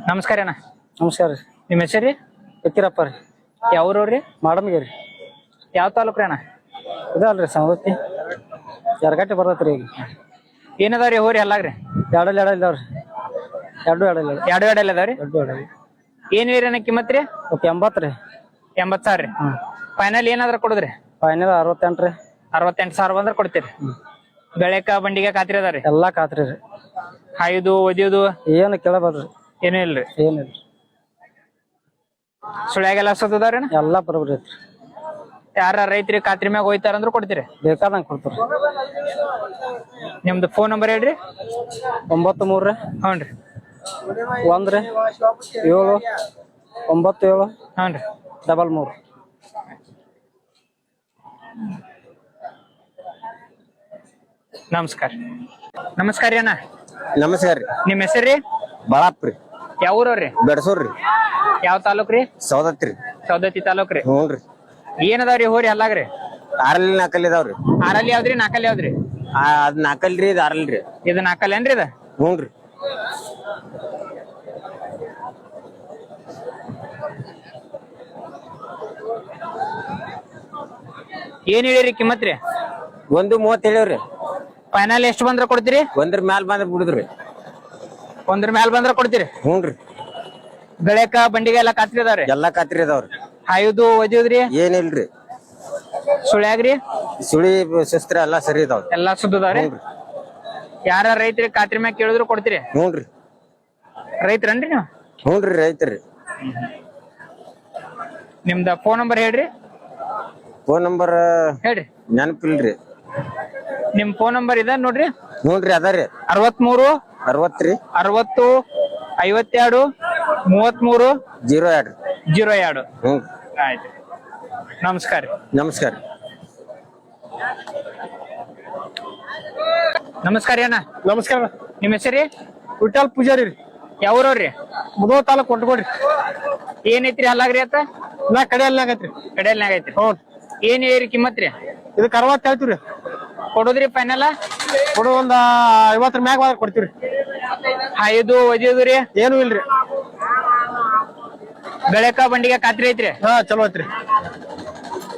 ನಮಸ್ಕಾರ ಅಣ್ಣ. ನಮಸ್ಕಾರ ರೀ. ನಿಮ್ಮ ಹೆಸರು ರೀ? ಫಕೀರಪ್ಪ ರೀ. ಯಾವ್ರವ್ರಿ? ಮಾಡಮ್ಗೇರಿ. ಯಾವ ತಾಲೂಕು ರೀ ಅಣ್ಣ? ಇದಲ್ರಿ ಸವದತ್ತಿ ಎರಗಟ್ಟೆ ಬರ್ತೈತ್ರಿ. ಈಗ ಏನದಾವ್ರಿ ಹೋರಿ ಅಲ್ಲಾಗ್ರಿ? ಎರಡು ಇದಾವ್ರಿ. ಎರಡು ಎರಡು ಅದಾವ್ರಿ. ಏನ್ ರೀ ಅಣ್ಣ ಕಿಮ್ಮತ್ ರೀ? 80 ರೀ. 80,000 ರೀ. ಫೈನಲ್ ಏನಾದ್ರ ಕೊಡುದ್ರಿ? ಫೈನಲ್ 68 ರೀ. 68,000 ಬಂದ್ರ ಕೊಡ್ತೀರಿ. ಬೆಳೆಕ ಬಂಡಿಗೆ ಖಾತ್ರಿ ಅದಾವ್ರಿ? ಎಲ್ಲಾ ಖಾತ್ರಿ ರೀ. ಹಾಯ್ದು ಒದಿಯೋದು ಏನು ಕೇಳಬೇಡ್ರಿ. ಏನೂ ಇಲ್ರಿ. ಏನಿಲ್ರಿ. ಸುಳ್ಯಾಗೆಲ್ಲ ಸತ್ತದಾವ್ರಿ? ಎಲ್ಲಾ ಬರೋಬ್ರಿ ಐತ್ರಿ. ಯಾರ ರೈತರಿಗೆ ಖಾತ್ರಿ ಮ್ಯಾಗ ಹೋಯ್ತಾರಂದ್ರ ಕೊಡ್ತೀರಿ? ಬೇಕಾದಂಗ ಕೊಡ್ತಾರ. ನಿಮ್ದು ಫೋನ್ ನಂಬರ್ ಹೇಳ್ರಿ. 93 ರೀ. ಹ್ಞೂ ರೀ. 1 ರೀ 7 97 ಹ್ಞೂ ರೀ 33. ನಮಸ್ಕಾರ. ನಮಸ್ಕಾರ ರೀ ಅಣ್ಣ. ನಮಸ್ಕಾರ ರೀ. ನಿಮ್ಮ ಹೆಸರು ರೀ? ಬಾಳಪ್ಪ ರೀ. ಯಾವ ಊರವ್ರಿ? ಬೆಡಸೂರ್ ರೀ. ಯಾವ ತಾಲೂಕ್ ರೀ? ಸೌದತ್ತಿ ರೀ. ಸೌದತ್ತಿ ತಾಲೂಕ್ ರೀ. ಹ್ಞೂ ರೀ. ಏನದಾವ್ರಿ ಹೋರಿ ಅಲ್ಲಾಗ್ರಿ? 6 4 ಇದಾವ್ರಿ. 6 ಯಾವ್ದ್ರಿ 4 ಯಾವ್ದ್ರಿ? ಅದ್ 4 ರೀ, ಇದು 6 ರೀ. ಇದು 4 ಏನ್ರಿ? ಇದು ಹ್ಞೂ ರೀ. ಏನ್ ಹೇಳಿರಿ ಕಿಮ್ಮತ್ ರೀ? 1:30 ಹೇಳಿವ್ರಿ. ಫೈನಲ್ ಎಷ್ಟು ಬಂದ್ರ ಕೊಡ್ತೀರಿ? 1 ಮ್ಯಾಲ ಬಂದ್ರ ಬಿಡುದ್ರಿ. 1 ಮ್ಯಾಲ ಬಂದ್ರ ಕೊಡ್ತೀರಿ? ಹ್ಞೂ ರೀ. ಬೆಳೆಕ ಬಂಡಿಗೆ ಎಲ್ಲ ಖಾತ್ರಿ ಅದಾವ್ರಿ? ಎಲ್ಲಾ ಖಾತ್ರಿ ಇದಾವ್ರಿ. ಹಾಯುದು ಒದಿಯೋದ್ರಿ? ಏನಿಲ್ರಿ. ಸುಳ್ಯಾಗ್ರಿ? ಸುಳಿ ಶಸ್ತ್ರ ಎಲ್ಲಾ ಸರಿ ಇದಾವ್ರಿ. ಎಲ್ಲಾ ಸುದ್ದದಾವ್ರಿ? ಯಾರ ರೈತರಿಗೆ ಖಾತ್ರಿ ಮ್ಯಾಗ ಕೇಳಿದ್ರು ಕೊಡ್ತೀರಿ? ಹ್ಞೂ ರೀ. ರೈತರನ್ರಿ ನೀವು? ಹ್ಞೂ ರೀ, ರೈತರಿ. ನಿಮ್ದ ಫೋನ್ ನಂಬರ್ ಹೇಳ್ರಿ. ಫೋನ್ ನಂಬರ್ ಹೇಳ್ರಿ. ನೆನಪಿಲ್ರಿ. ನಿಮ್ ಫೋನ್ ನಂಬರ್ ಇದ ನೋಡ್ರಿ. ಹ್ಞೂ ರೀ, ಅದಾರಿ. 63 60 ರೀ 60 52 33 02 02. ಹ್ಞೂ. ಆಯ್ತು. ನಮಸ್ಕಾರ. ನಮಸ್ಕಾರ. ನಮಸ್ಕಾರ ಅಣ್ಣ. ನಮಸ್ಕಾರ. ನಿಮ್ಮ ಹೆಸರಿ? ವಿಠಲ್ ಪೂಜಾರಿ ರೀ. ಯಾವ್ರವ್ರಿ? ಮುಧೋಳ ತಾಲೂಕ್ ಕೊಟ್ಕೊಡ್ರಿ. ಏನೈತ್ರಿ ಅಲ್ಲಾಗ್ರಿ ಅತ್ತ? ನಾ ಕಡೆಯಲ್ನಾಗ ಐತ್ರಿ. ಕಡೆಯಲ್ನಾಗ ಐತ್ರಿ. ಹ್ಞೂ. ಏನ್ ಹೇಳಿ ಕಿಮ್ಮತ್ ರೀ? ಇದಕ್ಕೆ 60 ಹೇಳ್ತೀವ್ರಿ. ಕೊಡುದ್ರಿ ಫೈನಲ್? ಕೊಡು ಒಂದ್ 50 ಮ್ಯಾಗ ಹೋದ್ರ ಕೊಡ್ತೀವ್ರಿ. ಹಾಯುದು ಒದಿಯೋದು ರೀ? ಏನು ಇಲ್ರಿ. ಬೆಳೆಕ ಬಂಡಿಗೆ ಖಾತ್ರಿ ಐತ್ರಿ? ಹಾ ಚಲೋ ಐತ್ರಿ.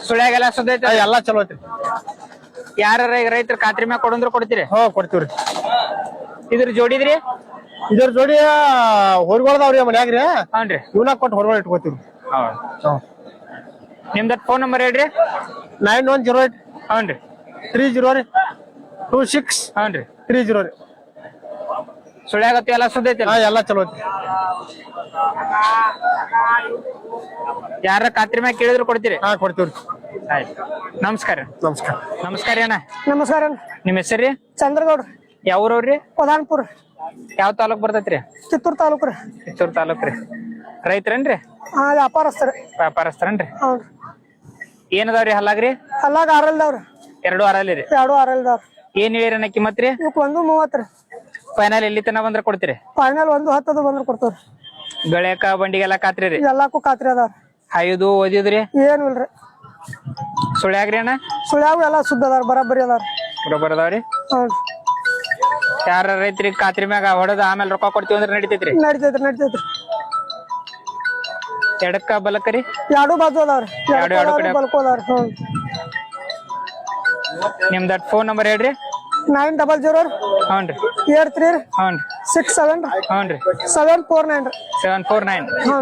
ಸುಳ್ಯಾಗೆಲ್ಲ ಸುದ್ದ ಐತ್ರಿ? ಎಲ್ಲಾ ಚಲೋ ಐತ್ರಿ. ಯಾರ ರೈತರ ಖಾತ್ರಿ ಮ್ಯಾಗ ಕೊಡಂದ್ರ ಕೊಡ್ತೀರಿ? ಹ್ಞೂ ಕೊಡ್ತೀವ್ರಿ. ಇದ್ರ ಜೋಡಿದ್ರಿ? ಇದ್ರ ಜೋಡಿ ಹೊರಗೊಳದವ್ರಿ ಮನ್ಯಾಗ್ರಿ. ಹ್ಞೂನ್ರಿ. ಇವನಾಗ ಕೊಟ್ಟು ಹೊರಗೊಳ ಇಟ್ಕೋತೀವ್ರಿ. ನಿಮ್ದ ಫೋನ್ ನಂಬರ್ ಹೇಳ್ರಿ. 9108 ಹ್ಞೂನ್ರಿ 30 26 ಹ್ಞೂನ್ರಿ 30 ರೀ. ಸುಳ್ಯಾಗತ್ತೆ ಎಲ್ಲ ಸುದ್ದ ಐತಿ? ಹಾ ಎಲ್ಲಾ ಚಲೋ ಐತಿ. ಯಾರ ಖಾತ್ರಿ ಮ್ಯಾಗ ಕೇಳಿದ್ರು ಕೊಡ್ತೀರಿ? ಹಾ ಕೊಡ್ತೀವ್ರಿ. ಆಯ್ತು. ನಮಸ್ಕಾರ. ನಮಸ್ಕಾರ. ನಮಸ್ಕಾರ ಅಣ್ಣ. ನಮಸ್ಕಾರ. ನಿಮ್ಮ ಹೆಸರು? ಚಂದ್ರಗೌಡ್ರಿ. ಯಾವ ಊರವ್ರಿ? ಪ್ರಧಾನಪುರ. ಯಾವ ತಾಲೂಕ್ ಬರ್ತೈತ್ರಿ? ಕಿತ್ತೂರು ತಾಲೂಕು ರೀ. ಕಿತ್ತೂರು ತಾಲೂಕ್ ರೀ. ರೈತರೇನ್ರಿ? ಹಾ ವ್ಯಾಪಾರಸ್ಥರ. ವ್ಯಾಪಾರಸ್ಥರನ್ರಿ? ಹೌದ್ರಿ. ಏನದಾವ್ರಿ ಹಲ್ಲಾಗ್ರಿ? ಅಲ್ಲಾಗ 6 ಇದಾವ್ರಿ. 2 6 ರೀ. 2 6 ಇದಾವ್ರಿ. ಏನ್ ಹೇಳಿರಣ್ಣ ಕಿಮ್ಮತ್ ರೀ? ಇವಕ್ಕೆ 1:30 ರೀ. ಫೈನಲ್ ಎಲ್ಲಿ ತನ ಬಂದ್ರ ಕೊಡ್ತೀರಿ? ಫೈನಲ್ 1:10 ಬಂದ್ರ ಕೊಡ್ತೇವ್ರಿ. ಬೆಳೆಕ ಬಂಡಿಗೆಲ್ಲ ಖಾತ್ರಿ ರೀ? ಎಲ್ಲಾಕು ಖಾತ್ರಿ ಅದಾವ್ರಿ. ಹಾಯುದು ಓದಿದ್ರಿ? ಏನು ಇಲ್ರಿ. ಸುಳ್ಯಾಗ್ರಿ ಅಣ್ಣ? ಸುಳ್ಯಾವು ಎಲ್ಲಾ ಸುದ್ದ ಅದಾವ್ರಿ. ಬರಾಬರಿ ಅದಾವ್ರಿ. ಬರೋಬ್ಬರ ಅದಾವ್ರಿ? ಹೌದ್ರಿ. ಯಾರ ರೈತರಿಗೆ ಖಾತ್ರಿ ಮ್ಯಾಗ ಹೊಡೆದ ಆಮೇಲೆ ರೊಕ್ಕ ಕೊಡ್ತೀವಿ ಅಂದ್ರೆ ನಡಿತೈತ್ರಿ? ನಡಿತೈತ್ರಿ. ಎಡಕ್ಕ ಬಲಕ್ಕರಿ? ಎರಡು ಬಾಜು ಅದಾವ್ರಿ. ಎರಡು ಕಡೆ ಬಲ್ಕು ಅದಾವ್ರಿ. ಹ್ಞೂ. ನಿಮ್ದ ಫೋನ್ ನಂಬರ್ ಹೇಳ್ರಿ. 900 ಹ್ಞೂನ್ರಿ 83 ಹ್ಞೂನ್ರಿ 67 ಹ್ಞೂನ್ರಿ 749 749. ಹ್ಞೂ.